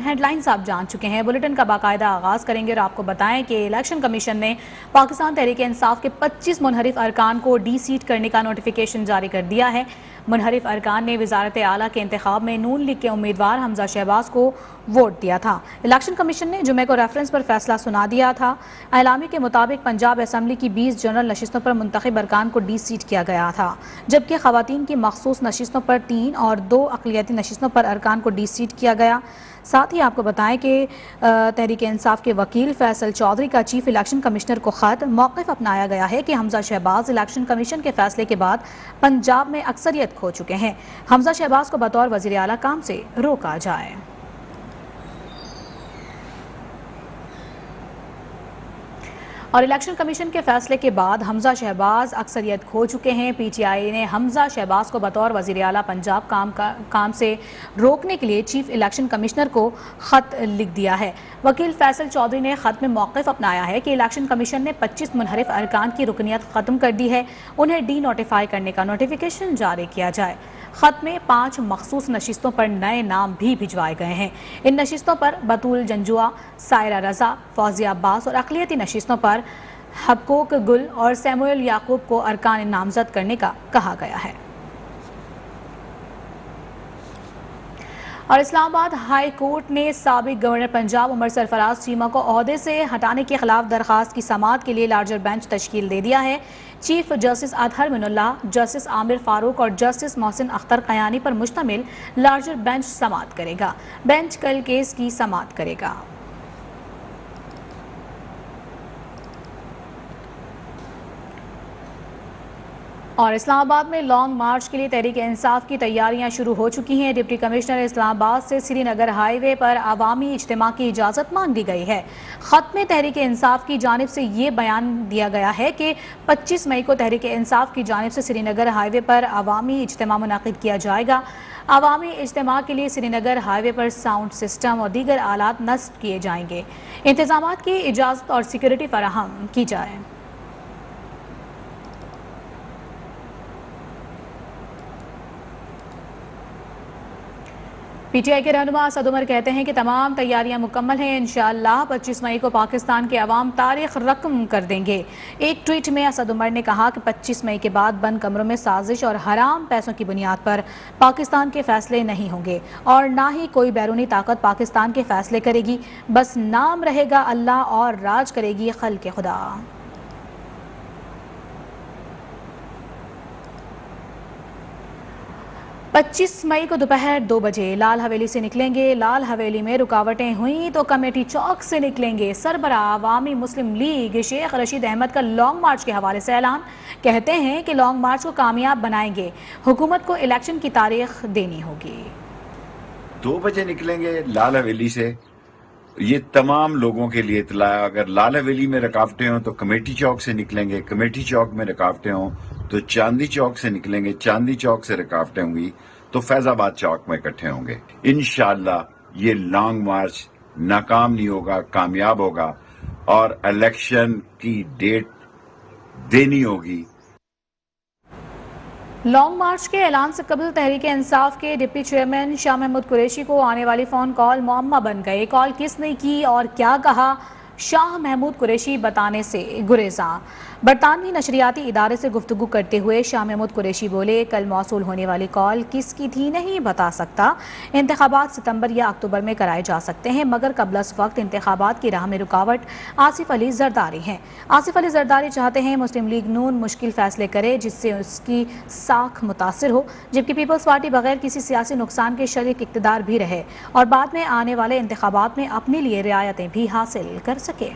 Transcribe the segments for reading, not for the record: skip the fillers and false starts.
Head lines آپ جان چکے ہیں۔ بلیٹن کا باقاعدہ آغاز کریں گے اور آپ کو بتائیں کہ الیکشن کمیشن نے پاکستان تحریک انصاف کے 25 منحرف ارکان کو ڈی سیٹ کرنے کا نوٹیفیکیشن جاری کر دیا ہے۔ منحرف ارکان نے وزارت اعلیٰ کے انتخاب میں نون لیگ کے امیدوار حمزہ شہباز کو ووٹ دیا تھا۔ الیکشن کمیشن نے جمعے کو ریفرنس پر فیصلہ سنا دیا تھا۔ اعلامیے کے مطابق پنجاب اسمبلی کی 20 جنرل نشستوں پر منتخب ارکان کو ڈی سیٹ کیا گیا تھا، جبکہ خواتین کی مخصوص نشستوں پر 3 اور 2 اقلیتی نشستوں پر ارکان کو ڈی سیٹ کیا گیا۔ ساتھ ہی آپ کو بتائیں کہ تحریک انصاف کے وکیل فیصل چودھری کا چیف الیکشن کمشنر کو خط موقف اپنایا گیا ہے کہ حمزہ شہباز الیکشن کمیشن کے فیصلے کے بعد پنجاب میں اکثریت کھو چکے ہیں، حمزہ شہباز کو بطور وزیر اعلیٰ کام سے روکا جائے۔ اور الیکشن کمیشن کے فیصلے کے بعد حمزہ شہباز اکثریت کھو چکے ہیں۔ پی ٹی آئی نے حمزہ شہباز کو بطور وزیر اعلیٰ پنجاب کام سے روکنے کے لیے چیف الیکشن کمشنر کو خط لکھ دیا ہے۔ وکیل فیصل چودھری نے خط میں موقف اپنایا ہے کہ الیکشن کمیشن نے 25 منحرف ارکان کی رکنیت ختم کر دی ہے، انہیں ڈی نوٹیفائی کرنے کا نوٹیفیکیشن جاری کیا جائے۔ خط میں 5 مخصوص نشستوں پر نئے نام بھی بھجوائے گئے ہیں۔ ان نشستوں پر بطول جنجوعہ، سائرہ رضا، فوزیہ عباس اور اقلیتی نشستوں پر حقوق گل اور سیموئل یعقوب کو ارکان نامزد کرنے کا کہا گیا ہے۔ اور اسلام آباد ہائی کورٹ نے سابق گورنر پنجاب عمر سرفراز چیمہ کو عہدے سے ہٹانے کے خلاف درخواست کی سماعت کے لیے لارجر بینچ تشکیل دے دیا ہے۔ چیف جسٹس اطہر من اللہ، جسٹس عامر فاروق اور جسٹس محسن اختر قیانی پر مشتمل لارجر بینچ سماعت کرے گا۔ بینچ کل کیس کی سماعت کرے گا۔ اور اسلام آباد میں لانگ مارچ کے لیے تحریک انصاف کی تیاریاں شروع ہو چکی ہیں۔ ڈپٹی کمشنر اسلام آباد سے سری نگر ہائی وے پر عوامی اجتماع کی اجازت مانگ لی گئی ہے۔ خط میں تحریک انصاف کی جانب سے یہ بیان دیا گیا ہے کہ 25 مئی کو تحریک انصاف کی جانب سے سری نگر ہائی وے پر عوامی اجتماع منعقد کیا جائے گا۔ عوامی اجتماع کے لیے سری نگر ہائی وے پر ساؤنڈ سسٹم اور دیگر آلات نصب کیے جائیں گے۔ انتظامات کی اجازت اور سیکورٹی فراہم کی جائے۔ پی ٹی آئی کے رہنما اسد عمر کہتے ہیں کہ تمام تیاریاں مکمل ہیں، انشاءاللہ 25 مئی کو پاکستان کے عوام تاریخ رقم کر دیں گے۔ ایک ٹویٹ میں اسد عمر نے کہا کہ 25 مئی کے بعد بند کمروں میں سازش اور حرام پیسوں کی بنیاد پر پاکستان کے فیصلے نہیں ہوں گے اور نہ ہی کوئی بیرونی طاقت پاکستان کے فیصلے کرے گی، بس نام رہے گا اللہ اور راج کرے گی خلق خدا۔ 25 مئی کو دوپہر 2 بجے لال حویلی سے نکلیں گے۔ لال حویلی میں رکاوٹیں ہوئیں تو کمیٹی چوک سے نکلیں گے۔ سربراہ عوامی مسلم لیگ شیخ رشید احمد کا لانگ مارچ کے حوالے سے اعلان، کہتے ہیں کہ لانگ مارچ کو کامیاب بنائیں گے، حکومت کو الیکشن کی تاریخ دینی ہوگی۔ 2 بجے نکلیں گے لال حویلی سے۔ یہ تمام لوگوں کے لیے اطلاع ہے، اگر لال حویلی میں رکاوٹیں ہوں تو کمیٹی چوک سے نکلیں گے، کمیٹی چوک میں رکاوٹیں ہوں تو چاندی چوک سے نکلیں گے، چاندی چوک سے رکاوٹیں ہوں گی تو فیض آباد چوک میں اکٹھے ہوں گے۔ انشاءاللہ یہ لانگ مارچ ناکام نہیں ہوگا، کامیاب ہوگا اور الیکشن کی ڈیٹ دینی ہوگی۔ لانگ مارچ کے اعلان سے قبل تحریک انصاف کے ڈپٹی چیئرمین شاہ محمود قریشی کو آنے والی فون کال معمہ بن گئے۔ کال کس نے کی اور کیا کہا، شاہ محمود قریشی بتانے سے گریزاں۔ برطانوی نشریاتی ادارے سے گفتگو کرتے ہوئے شاہ محمود قریشی بولے، کل موصول ہونے والی کال کس کی تھی نہیں بتا سکتا۔ انتخابات ستمبر یا اکتوبر میں کرائے جا سکتے ہیں، مگر قبل از وقت انتخابات کی راہ میں رکاوٹ آصف علی زرداری ہیں۔ آصف علی زرداری چاہتے ہیں مسلم لیگ نون مشکل فیصلے کرے جس سے اس کی ساکھ متاثر ہو، جبکہ پیپلز پارٹی بغیر کسی سیاسی نقصان کے شریک اقتدار بھی رہے اور بعد میں آنے والے انتخابات میں اپنے لیے رعایتیں بھی حاصل کر سکے۔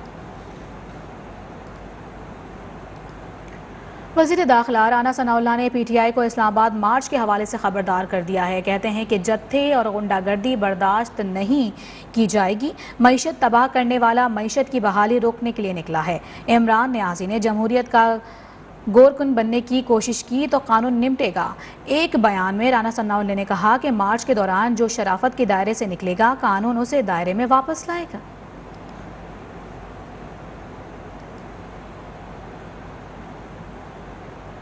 وزیر داخلہ رانا ثناء اللہ نے پی ٹی آئی کو اسلام آباد مارچ کے حوالے سے خبردار کر دیا ہے۔ کہتے ہیں کہ جتھے اور غنڈہ گردی برداشت نہیں کی جائے گی۔ معیشت تباہ کرنے والا معیشت کی بحالی روکنے کے لیے نکلا ہے۔ عمران نیازی نے جمہوریت کا گورکن بننے کی کوشش کی تو قانون نمٹے گا۔ ایک بیان میں رانا ثناء اللہ نے کہا کہ مارچ کے دوران جو شرافت کے دائرے سے نکلے گا، قانون اسے دائرے میں واپس لائے گا۔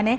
NA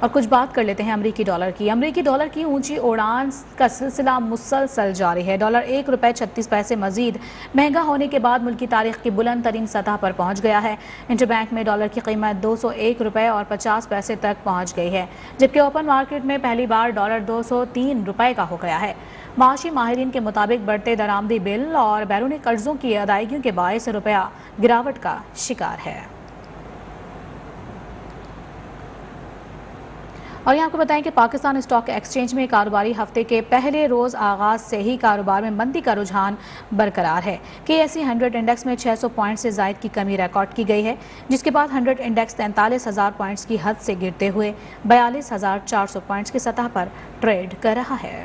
اور کچھ بات کر لیتے ہیں امریکی ڈالر کی۔ امریکی ڈالر کی اونچی اڑان کا سلسلہ مسلسل جاری ہے۔ ڈالر 1 روپے 36 پیسے مزید مہنگا ہونے کے بعد ملک کی تاریخ کی بلند ترین سطح پر پہنچ گیا ہے۔ انٹر بینک میں ڈالر کی قیمت 201 روپے اور 50 پیسے تک پہنچ گئی ہے، جبکہ اوپن مارکیٹ میں پہلی بار ڈالر 203 روپے کا ہو گیا ہے۔ معاشی ماہرین کے مطابق بڑھتے درآمدی بل اور بیرونی قرضوں کی ادائیگیوں کے باعث روپیہ گراوٹ کا شکار ہے۔ اور یہاں آپ کو بتائیں کہ پاکستان اسٹاک ایکسچینج میں کاروباری ہفتے کے پہلے روز آغاز سے ہی کاروبار میں مندی کا رجحان برقرار ہے۔ KSE 100 انڈیکس میں 600 پوائنٹ سے زائد کی کمی ریکارڈ کی گئی ہے، جس کے بعد 100 انڈیکس 43,000 پوائنٹس کی حد سے گرتے ہوئے 42,400 پوائنٹس کی سطح پر ٹریڈ کر رہا ہے۔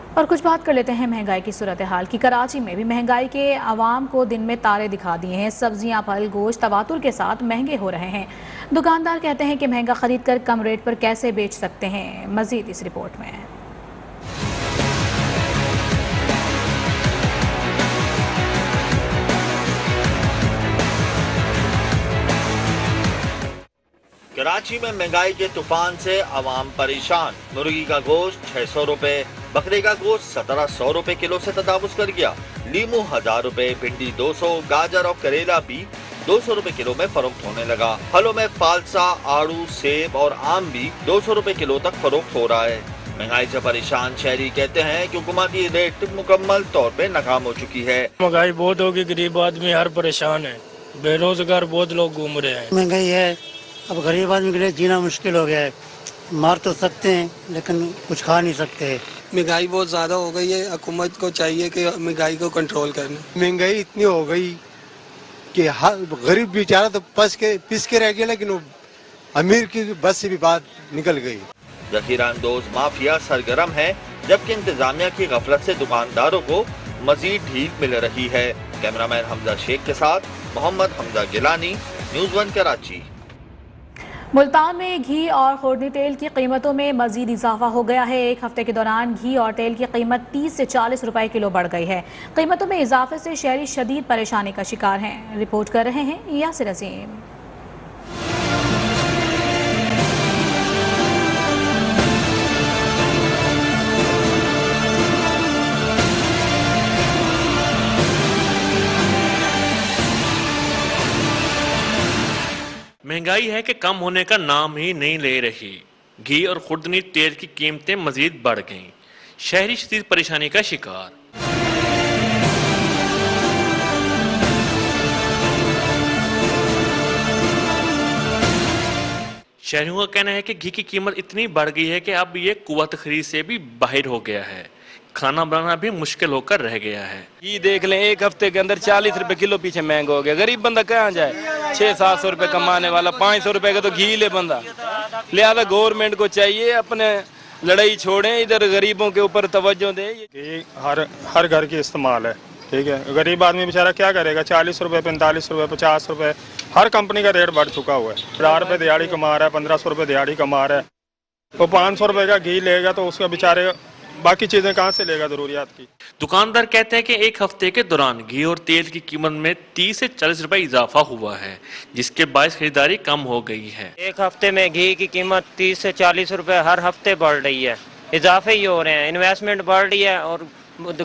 اور کچھ بات کر لیتے ہیں مہنگائی کی صورتحال کی۔ کراچی میں بھی مہنگائی کے عوام کو دن میں تارے دکھا دیے ہیں۔ سبزیاں، پھل، گوشت تواتر کے ساتھ مہنگے ہو رہے ہیں۔ دکاندار کہتے ہیں کہ مہنگا خرید کر کم ریٹ پر کیسے بیچ سکتے ہیں۔ مزید اس رپورٹ میں۔ کراچی میں مہنگائی کے طوفان سے عوام پریشان۔ مرغی کا گوشت 600 روپے، بکرے کا گوشت 1700 روپے کلو سے تجاوز کر گیا۔ لیمو 1000 روپے، بھنڈی 200، گاجر اور کریلا بھی 200 روپے کلو میں فروخت ہونے لگا۔ پھلوں میں فالسا، آڑو، سیب اور آم بھی 200 روپے کلو تک فروخت ہو رہا ہے۔ مہنگائی سے پریشان شہری کہتے ہیں کہ حکومتی ریٹ مکمل طور پہ ناکام ہو چکی ہے۔ مہنگائی بہت ہوگی، غریب آدمی ہر پریشان ہے، بے روزگار بہت لوگ گھوم رہے ہیں۔ مہنگائی ہے، اب غریب آدمی کے لیے جینا مشکل ہو گیا ہے۔ مار تو سکتے ہیں لیکن کچھ کھا نہیں سکتے۔ مہنگائی بہت زیادہ ہو گئی ہے، حکومت کو چاہیے کہ مہنگائی کو کنٹرول کرنا۔ مہنگائی اتنی ہو گئی کہ غریب بیچارہ تو پس کے رہ گیا، لیکن وہ امیر کی بس سے بھی بات نکل گئی۔ ذخیرہ اندوز مافیا سرگرم ہے، جبکہ انتظامیہ کی غفلت سے دکانداروں کو مزید ڈھیل مل رہی ہے۔ کیمرامین حمزہ شیخ کے ساتھ محمد حمزہ گیلانی، نیوز 1 کراچی۔ ملتان میں گھی اور خوردنی تیل کی قیمتوں میں مزید اضافہ ہو گیا ہے۔ ایک ہفتے کے دوران گھی اور تیل کی قیمت 30 سے 40 روپے کلو بڑھ گئی ہے۔ قیمتوں میں اضافے سے شہری شدید پریشانی کا شکار ہیں۔ رپورٹ کر رہے ہیں یاسر عظیم۔ مہنگائی ہے کہ کم ہونے کا نام ہی نہیں لے رہی۔ گھی اور خوردنی تیل کی قیمتیں مزید بڑھ گئیں، شہری شدید پریشانی کا شکار۔ شہریوں کا کہنا ہے کہ گھی کی قیمت اتنی بڑھ گئی ہے کہ اب یہ قوت خرید سے بھی باہر ہو گیا ہے، کھانا بنانا بھی مشکل ہو کر رہ گیا ہے۔ یہ دیکھ لیں، ایک ہفتے کے اندر 40 روپے کلو پیچھے مہنگا ہو گیا۔ غریب بندہ کہاں جائے؟ 600-700 روپے کمانے والا 500 روپے کا تو گھی لے بندہ۔ لہذا گورنمنٹ کو چاہیے اپنے لڑائی چھوڑیں، ادھر غریبوں کے اوپر توجہ دیں۔ ہر گھر کی استعمال ہے، ٹھیک ہے۔ غریب آدمی بیچارہ کیا کرے گا؟ 40 روپے، 45 روپے، 50 روپے، ہر کمپنی کا ریٹ بڑھ چکا ہوا ہے۔ 1000 روپے دیہڑی کما رہا ہے، 1500 روپے دیہڑی کما رہا ہے، وہ 500 روپے کا گھی لے گا تو اس کا بیچارے باقی چیزیں کہاں سے لے گا ضروریات کی؟ دکاندار کہتے ہیں کہ ایک ہفتے کے دوران گھی اور تیل کی قیمت میں 30 سے 40 روپے اضافہ ہوا ہے، جس کے باعث خریداری کم ہو گئی ہے۔ ایک ہفتے میں گھی کی قیمت 30 سے 40 روپے ہر ہفتے بڑھ رہی ہے، اضافے ہی ہو رہے ہیں، انویسٹمنٹ بڑھ رہی ہے، اور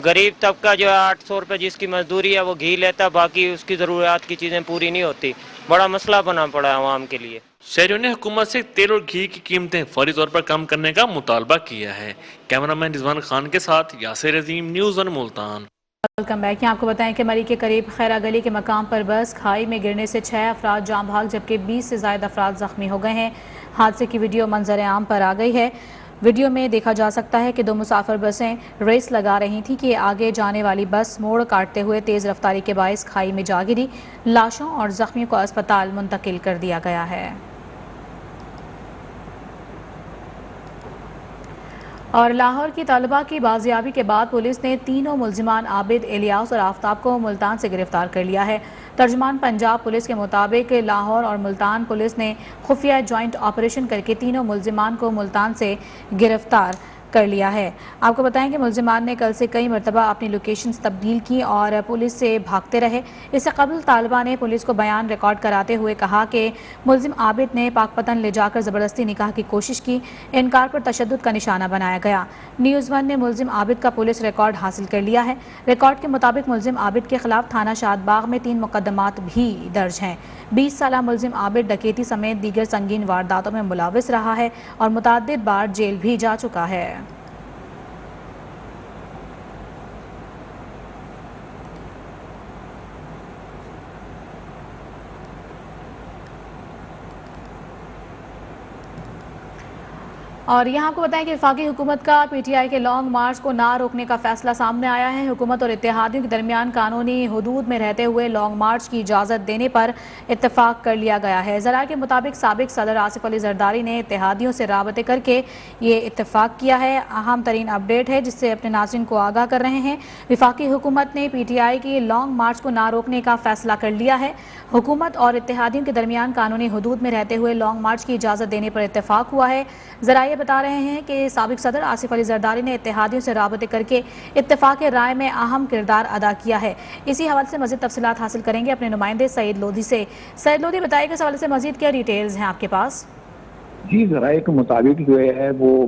غریب طبقہ جو ہے 800 روپے جس کی مزدوری ہے وہ گھی لیتا، باقی اس کی ضروریات کی چیزیں پوری نہیں ہوتی۔ بڑا مسئلہ بنا پڑا ہے عوام کے لیے۔ شہریوں نے حکومت سے تیل اور گھی کی قیمتیں فوری طور پر کم کرنے کا مطالبہ کیا ہے۔ کیمرامین رضوان خان کے ساتھ Yasir Azeem, News 1 Multan. Welcome back. آپ کو بتائیں کہ مری کے قریب خیرہ گلی کے مقام پر بس کھائی میں گرنے سے 6 افراد جاں بھاگ جبکہ 20 سے زائد افراد زخمی ہو گئے ہیں۔ حادثے کی ویڈیو منظر عام پر آ گئی ہے۔ ویڈیو میں دیکھا جا سکتا ہے کہ 2 مسافر بسیں ریس لگا رہی تھیں کہ آگے جانے والی بس موڑ کاٹتے ہوئے تیز رفتاری کے باعث کھائی میں جا گری۔ لاشوں اور زخمیوں کو اسپتال منتقل کر دیا گیا ہے۔ اور لاہور کی طالبہ کی بازیابی کے بعد پولیس نے تینوں ملزمان عابد، الیاس اور آفتاب کو ملتان سے گرفتار کر لیا ہے۔ ترجمان پنجاب پولیس کے مطابق لاہور اور ملتان پولیس نے خفیہ جوائنٹ آپریشن کر کے تینوں ملزمان کو ملتان سے گرفتار کر لیا ہے۔ آپ کو بتائیں کہ ملزمان نے کل سے کئی مرتبہ اپنی لوکیشنز تبدیل کی اور پولیس سے بھاگتے رہے۔ اس سے قبل طالبہ نے پولیس کو بیان ریکارڈ کراتے ہوئے کہا کہ ملزم عابد نے پاک پتن لے جا کر زبردستی نکاح کی کوشش کی، انکار پر تشدد کا نشانہ بنایا گیا۔ نیوز ون نے ملزم عابد کا پولیس ریکارڈ حاصل کر لیا ہے۔ ریکارڈ کے مطابق ملزم عابد کے خلاف تھانہ شاد باغ میں 3 مقدمات بھی درج ہیں۔ 20 سالہ ملزم عابد ڈکیتی سمیت دیگر سنگین وارداتوں میں ملوث رہا ہے اور متعدد بار جیل بھی جا چکا ہے۔ اور یہاں آپ کو بتائیں کہ وفاقی حکومت کا پی ٹی آئی کے لانگ مارچ کو نہ روکنے کا فیصلہ سامنے آیا ہے۔ حکومت اور اتحادیوں کے درمیان قانونی حدود میں رہتے ہوئے لانگ مارچ کی اجازت دینے پر اتفاق کر لیا گیا ہے۔ ذرائع کے مطابق سابق صدر آصف علی زرداری نے اتحادیوں سے رابطے کر کے یہ اتفاق کیا ہے۔ اہم ترین اپڈیٹ ہے جس سے اپنے ناظرین کو آگاہ کر رہے ہیں۔ وفاقی حکومت نے پی ٹی آئی کی لانگ مارچ کو نہ روکنے کا فیصلہ کر لیا ہے۔ حکومت اور اتحادیوں کے درمیان قانونی حدود میں رہتے ہوئے لانگ مارچ کی اجازت دینے پر اتفاق ہوا ہے۔ ذرائع بتا رہے ہیں کہ سابق صدر آصف علی زرداری نے اتحادیوں سے رابطے کر کے اتفاق رائے میں اہم کردار ادا کیا ہے۔ اسی حوالے سے مزید تفصیلات حاصل کریں گے اپنے نمائندے سعید لودھی سے۔ سعید لودھی، بتائیے کہ اس حوالے سے مزید کیا ڈیٹیلز ہیں آپ کے پاس؟ جی، ذرائع کے مطابق جو ہے وہ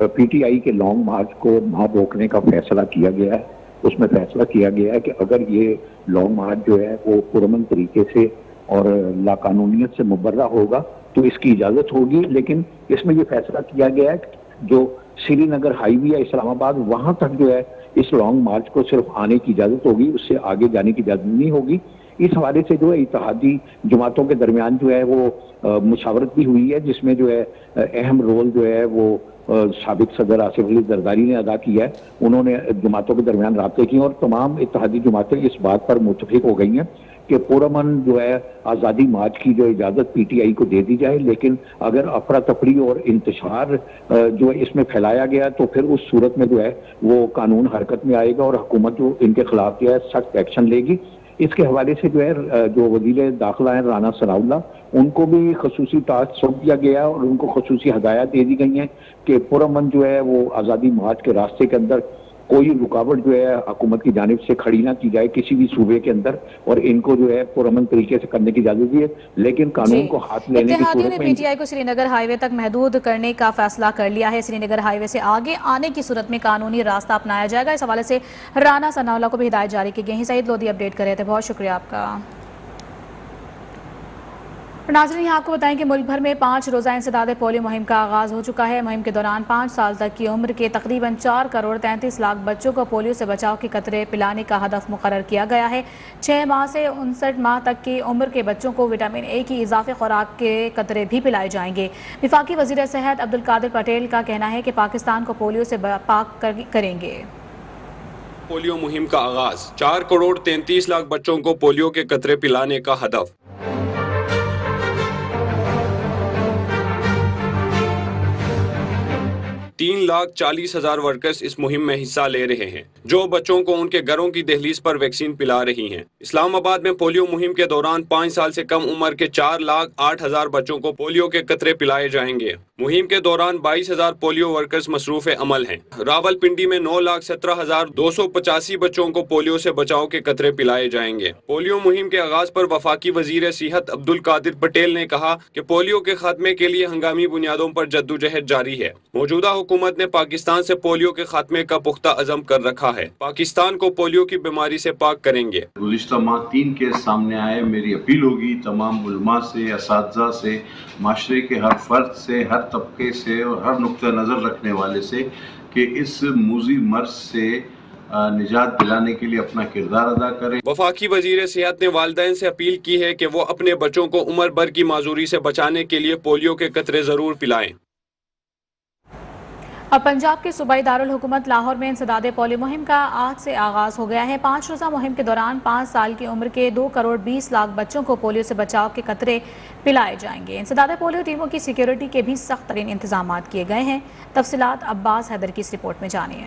پی ٹی آئی کے لانگ مارچ کو نہ روکنے کا فیصلہ کیا گیا ہے۔ اس میں فیصلہ کیا گیا ہے کہ اگر یہ لانگ مارچ جو ہے وہ پرامن طریقے سے اور لاقانونیت سے مبرہ ہوگا تو اس کی اجازت ہوگی، لیکن اس میں یہ فیصلہ کیا گیا ہے کہ جو سری نگر ہائی وے ہے اسلام آباد، وہاں تک جو ہے اس لانگ مارچ کو صرف آنے کی اجازت ہوگی، اس سے آگے جانے کی اجازت نہیں ہوگی۔ اس حوالے سے جو ہے اتحادی جماعتوں کے درمیان جو ہے وہ مشاورت بھی ہوئی ہے، جس میں جو ہے اہم رول جو ہے وہ سابق صدر آصف علی زرداری نے ادا کیا ہے۔ انہوں نے جماعتوں کے درمیان رابطے کیے اور تمام اتحادی جماعتیں اس بات پر متفق ہو گئی ہیں کہ پرامن جو ہے آزادی مارچ کی جو اجازت پی ٹی آئی کو دے دی جائے، لیکن اگر افراتفری اور انتشار جو ہے اس میں پھیلایا گیا تو پھر اس صورت میں جو ہے وہ قانون حرکت میں آئے گا اور حکومت جو ان کے خلاف جو ہے سخت ایکشن لے گی۔ اس کے حوالے سے جو ہے جو وزیر داخلہ ہیں رانا ثناء اللہ، ان کو بھی خصوصی ٹاسک سونپ دیا گیا اور ان کو خصوصی ہدایات دے دی گئی ہیں کہ پرامن جو ہے وہ آزادی مارچ کے راستے کے اندر کوئی رکاوٹ جو ہے حکومت کی جانب سے کھڑی نہ کی جائے کسی بھی صوبے کے اندر، اور ان کو جو ہے پرامن طریقے سے کرنے کی اجازت دی ہے، لیکن قانون کو ہاتھ لینے کی اتحادیوں نے صورت پی ٹی آئی کو سری نگر ہائی وے تک محدود کرنے کا فیصلہ کر لیا ہے۔ سری نگر ہائی وے سے آگے آنے کی صورت میں قانونی راستہ اپنایا جائے گا۔ اس حوالے سے رانا ثناء اللہ کو بھی ہدایت جاری کی گئی ہیں۔ سعید لودھی اپڈیٹ کر رہے تھے، بہت شکریہ آپ کا۔ ناظرین، یہاں آپ کو بتائیں کہ ملک بھر میں 5 روزہ انسداد پولیو مہم کا آغاز ہو چکا ہے۔ مہم کے دوران 5 سال تک کی عمر کے تقریباً 4 کروڑ 33 لاکھ بچوں کو پولیو سے بچاؤ کے قطرے پلانے کا ہدف مقرر کیا گیا ہے۔ 6 ماہ سے 59 ماہ تک کی عمر کے بچوں کو وٹامن اے کی اضافی خوراک کے قطرے بھی پلائے جائیں گے۔ وفاقی وزیر صحت عبدالقادر پٹیل کا کہنا ہے کہ پاکستان کو پولیو سے پاک کریں گے۔ پولیو مہم کا آغاز، 4 کروڑ 33 لاکھ بچوں کو پولیو کے قطرے پلانے کا ہدف۔ 3,40,000 ورکرز اس مہم میں حصہ لے رہے ہیں جو بچوں کو ان کے گھروں کی دہلیز پر ویکسین پلا رہی ہیں۔ اسلام آباد میں پولیو مہم کے دوران 5 سال سے کم عمر کے 4,08,000 بچوں کو پولیو کے قطرے پلائے جائیں گے۔ مہم کے دوران 22,000 پولیو ورکرز مصروف عمل ہیں۔ راول پنڈی میں 9,17,285 بچوں کو پولیو سے بچاؤ کے قطرے پلائے جائیں گے۔ پولیو مہم کے آغاز پر وفاقی وزیر صحت عبدالقادر پٹیل نے کہا کہ پولیو کے خاتمے کے لیے ہنگامی بنیادوں پر جدوجہد جاری ہے۔ موجودہ حکومت نے پاکستان سے پولیو کے خاتمے کا پختہ عزم کر رکھا ہے۔ پاکستان کو پولیو کی بیماری سے پاک کریں گے۔ گزشتہ ماہ 3 کیس سامنے آئے۔ میری اپیل ہوگی تمام علماء سے، اساتذہ سے، معاشرے کے ہر فرد سے، ہر طبقے سے اور ہر نقطہ نظر رکھنے والے سے کہ اس موذی مرض سے نجات دلانے کے لیے اپنا کردار ادا کریں۔ وفاقی وزیر صحت نے والدین سے اپیل کی ہے کہ وہ اپنے بچوں کو عمر بھر کی معذوری سے بچانے کے لیے پولیو کے قطرے ضرور پلائیں۔ اب پنجاب کے صوبائی دارالحکومت لاہور میں انسداد پولیو مہم کا آج سے آغاز ہو گیا ہے۔ 5 روزہ مہم کے دوران 5 سال کی عمر کے 2 کروڑ 20 لاکھ بچوں کو پولیو سے بچاؤ کے قطرے پلائے جائیں گے۔ انسداد پولیو ٹیموں کی سیکیورٹی کے بھی سخت ترین انتظامات کیے گئے ہیں۔ تفصیلات عباس حیدر کی اس رپورٹ میں جانیں۔